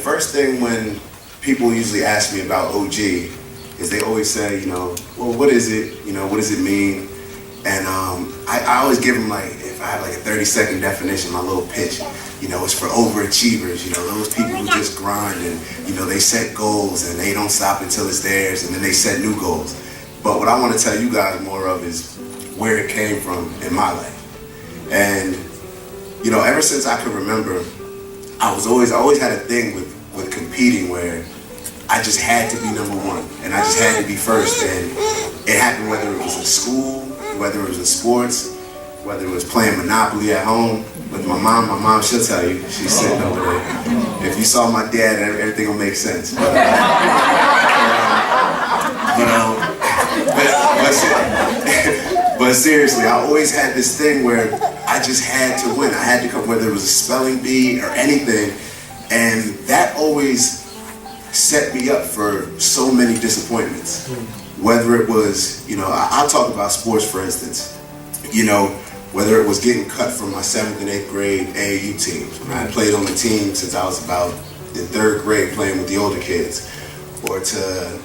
first thing when people usually ask me about OG is they always say, you know, well, what is it? You know, what does it mean? And I always give them, like, if I have like a 30-second definition, my little pitch, you know, it's for overachievers, you know, those people who just grind and, you know, they set goals and they don't stop until it's theirs, and then they set new goals. But what I want to tell you guys more of is where it came from in my life. And, you know, ever since I could remember, I always had a thing with competing where I just had to be number one, and I just had to be first. And it happened whether it was in school, whether it was in sports, whether it was playing Monopoly at home with my mom, she'll tell you, she's sitting over there. If you saw my dad, everything will make sense. But seriously, I always had this thing where I just had to win. I had to come, whether it was a spelling bee or anything, and that always set me up for so many disappointments. Whether it was, you know, I'll talk about sports, for instance, you know, whether it was getting cut from my 7th and 8th grade AAU teams. I played on the team since I was about in 3rd grade playing with the older kids, or to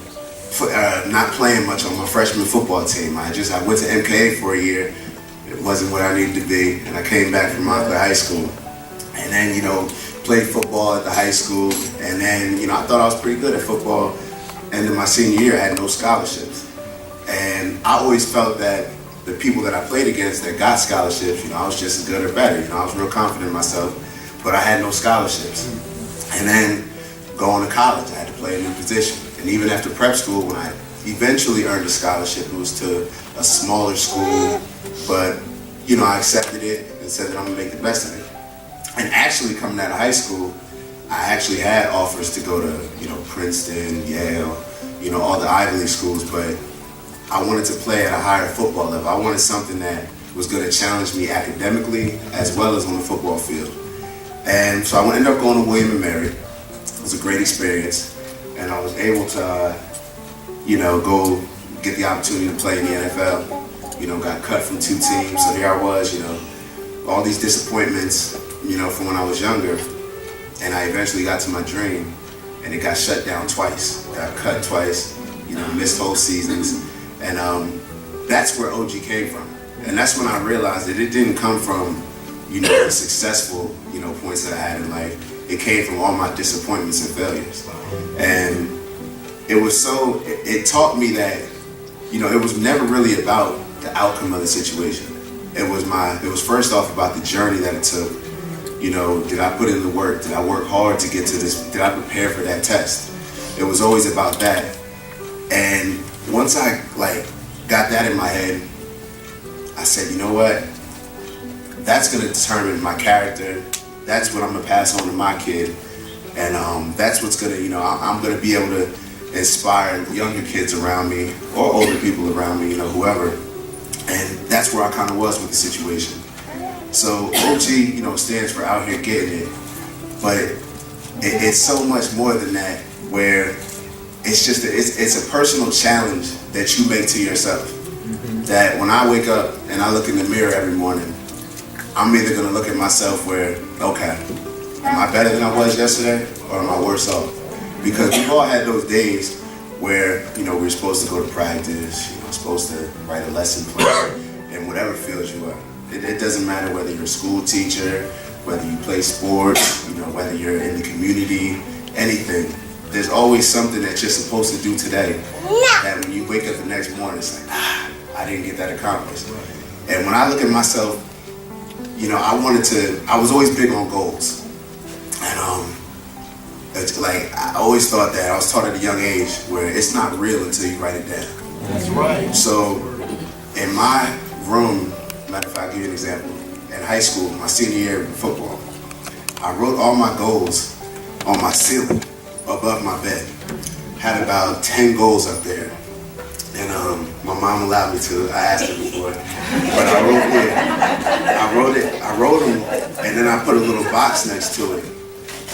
not playing much on my freshman football team. I went to MKA for a year. It wasn't what I needed to be, and I came back from Montclair High School. And then, you know, played football at the high school, and then, you know, I thought I was pretty good at football. And in my senior year, I had no scholarships. And I always felt that the people that I played against that got scholarships, you know, I was just as good or better. You know, I was real confident in myself, but I had no scholarships. And then going to college, I had to play a new position. And even after prep school, when I eventually earned a scholarship, it was to a smaller school, but, you know, I accepted it and said that I'm gonna make the best of it. And actually coming out of high school, I actually had offers to go to, you know, Princeton, Yale, you know, all the Ivy League schools, but I wanted to play at a higher football level. I wanted something that was gonna challenge me academically as well as on the football field. And so I ended up going to William & Mary. It was a great experience. And I was able to, you know, go get the opportunity to play in the NFL. You know, got cut from 2 teams, so here I was, you know, all these disappointments, you know, from when I was younger. And I eventually got to my dream, and it got shut down twice. Got cut twice, you know, missed whole seasons. And that's where OG came from. And that's when I realized that it didn't come from, you know, the successful, you know, points that I had in life. It came from all my disappointments and failures. And it taught me that, you know, it was never really about the outcome of the situation. It was first off about the journey that it took. You know, did I put in the work? Did I work hard to get to this? Did I prepare for that test? It was always about that. And once I got that in my head, I said, you know what? That's gonna determine my character. That's what I'm gonna pass on to my kid. And that's what's gonna, you know, I'm gonna be able to inspire younger kids around me or older people around me, you know, whoever. And that's where I kind of was with the situation. So OG, you know, stands for out here getting it, but it's so much more than that, where it's just it's a personal challenge that you make to yourself. That when I wake up and I look in the mirror every morning, I'm either gonna look at myself where, okay, am I better than I was yesterday, or am I worse off? Because we've all had those days where, you know, we're supposed to go to practice, you know, supposed to write a lesson plan, and whatever fills you up. It doesn't matter whether you're a school teacher, whether you play sports, you know, whether you're in the community, anything. There's always something that you're supposed to do today that when you wake up the next morning, it's like, I didn't get that accomplished. And when I look at myself, you know, I was always big on goals. And it's like, I always thought that, I was taught at a young age where it's not real until you write it down. That's right. So in my room, matter of fact, I'll give you an example. In high school, my senior year in football, I wrote all my goals on my ceiling above my bed. Had about 10 goals up there. And my mom allowed me to. I asked her before. But I wrote them, and then I put a little box next to it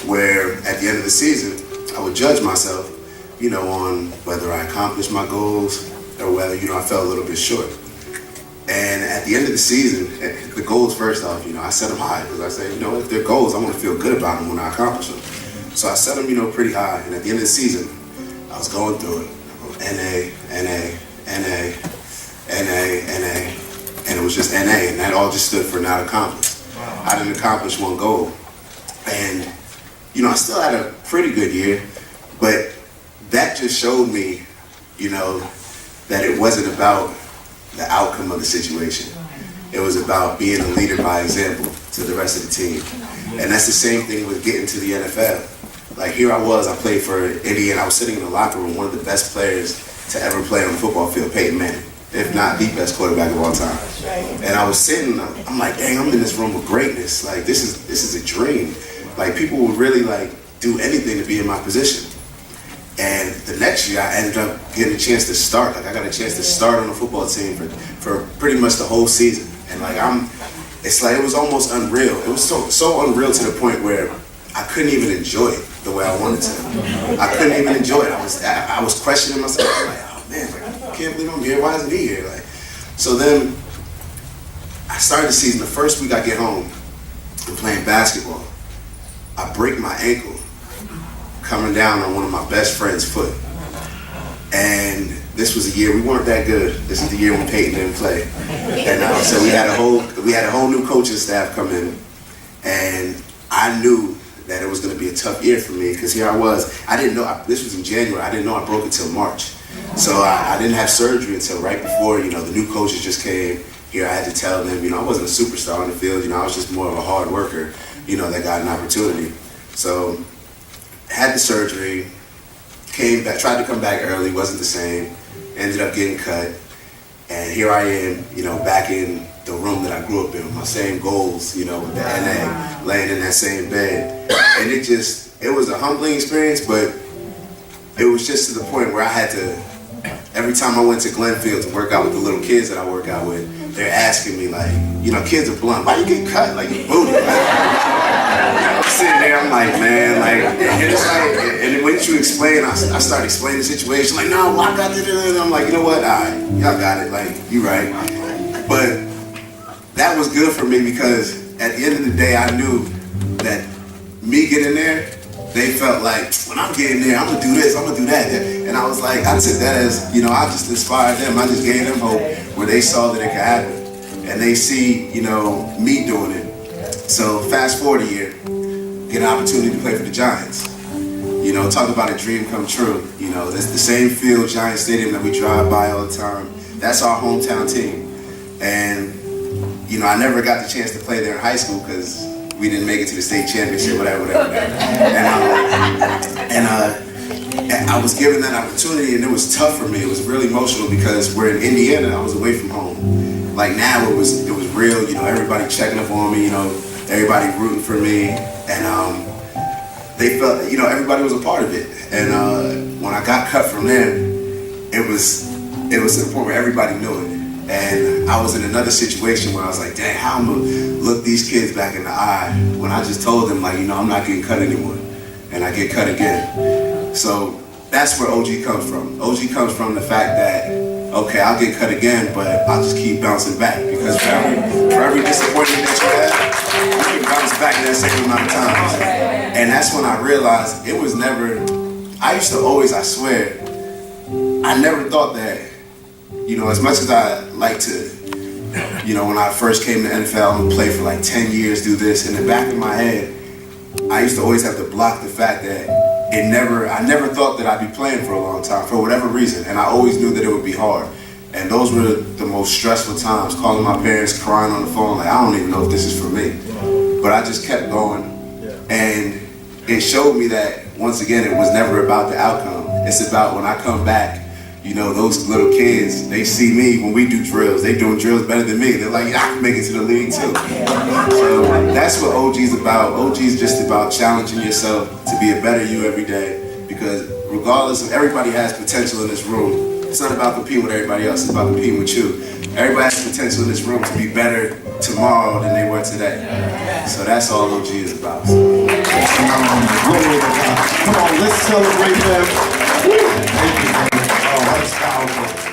where at the end of the season, I would judge myself, you know, on whether I accomplished my goals or whether, you know, I fell a little bit short. And at the end of the season, the goals first off, you know, I set them high because I said, you know, if they're goals, I want to feel good about them when I accomplish them. So I set them, pretty high. And at the end of the season, I was going through it. NA, NA, NA, NA, NA. And it was just NA. And that all just stood for not accomplished. Wow. I didn't accomplish one goal. And, I still had a pretty good year. But that just showed me, that it wasn't about the outcome of the situation. It was about being a leader by example to the rest of the team. And that's the same thing with getting to the NFL. Like here I was, I played for Indiana. I was sitting in the locker room, one of the best players to ever play on the football field, Peyton Manning, if not the best quarterback of all time. And I was sitting, I'm like, dang, I'm in this room of greatness. Like this is a dream. Like people would really do anything to be in my position. And the next year, I ended up getting a chance to start. Like I got a chance to start on the football team for pretty much the whole season. And it was almost unreal. It was so unreal to the point where I couldn't even enjoy it the way I wanted to. I couldn't even enjoy it. I was questioning myself. I'm like, oh man, I can't believe I'm here. Why isn't he here? So then I started the season. The first week I get home, I'm playing basketball. I break my ankle coming down on one of my best friend's foot. And this was a year we weren't that good. This is the year when Peyton didn't play. And so we had a whole new coaching staff come in, and I knew that it was going to be a tough year for me because here I was. I didn't know this was in January. I didn't know I broke it till March. So I didn't have surgery until right before the new coaches just came. Here I had to tell them I wasn't a superstar on the field. I was just more of a hard worker. That got an opportunity. So had the surgery, came back, tried to come back early, wasn't the same, ended up getting cut, and here I am, back in the room that I grew up in, with my same goals, with the NA, laying in that same bed. And it was a humbling experience, but it was just to the point where I had to, every time I went to Glenfield to work out with the little kids that I work out with, they're asking me kids are blunt, why you get cut? You booted. I'm sitting there, I'm like, man, and it's and then once you explain, I start explaining the situation, no, well, I got this, and I'm like, you know what, all right, y'all got it, you right. But that was good for me because at the end of the day, I knew that me getting there, they felt like, when I'm getting there, I'm gonna do this, I'm gonna do that. And I was like, I took that as, I just inspired them, I just gave them hope where they saw that it could happen. And they see, me doing it. So fast forward a year, get an opportunity to play for the Giants. Talk about a dream come true. That's the same field, Giant Stadium that we drive by all the time. That's our hometown team. And, I never got the chance to play there in high school because we didn't make it to the state championship, whatever. And I was given that opportunity, and it was tough for me. It was really emotional because we're in Indiana. I was away from home. Now it was real. Everybody checking up on me. Everybody rooting for me, and they felt everybody was a part of it. And when I got cut from them, it was to the point where everybody knew it. And I was in another situation where I was like, dang, how am I gonna look these kids back in the eye when I just told them I'm not getting cut anymore, and I get cut again. So that's where OG comes from. OG comes from the fact that, okay, I'll get cut again, but I'll just keep bouncing back because for every disappointment that you have, you can bounce back that same amount of times. And that's when I realized it was never, I swear, I never thought that, as much as I like to, when I first came to the NFL, I'm gonna play for 10 years, do this, in the back of my head, I used to always have to block the fact that I never thought that I'd be playing for a long time, for whatever reason, and I always knew that it would be hard. And those were the most stressful times, calling my parents, crying on the phone, I don't even know if this is for me. But I just kept going, and it showed me that, once again, it was never about the outcome. It's about when I come back, those little kids, they see me when we do drills. They doing drills better than me. They're like, I can make it to the league too. So that's what OG's about. OG's just about challenging yourself to be a better you every day. Because regardless of, everybody has potential in this room. It's not about competing with everybody else. It's about competing with you. Everybody has potential in this room to be better tomorrow than they were today. So that's all OG is about. Come on, let's celebrate them. Thank you. Oh, that's powerful.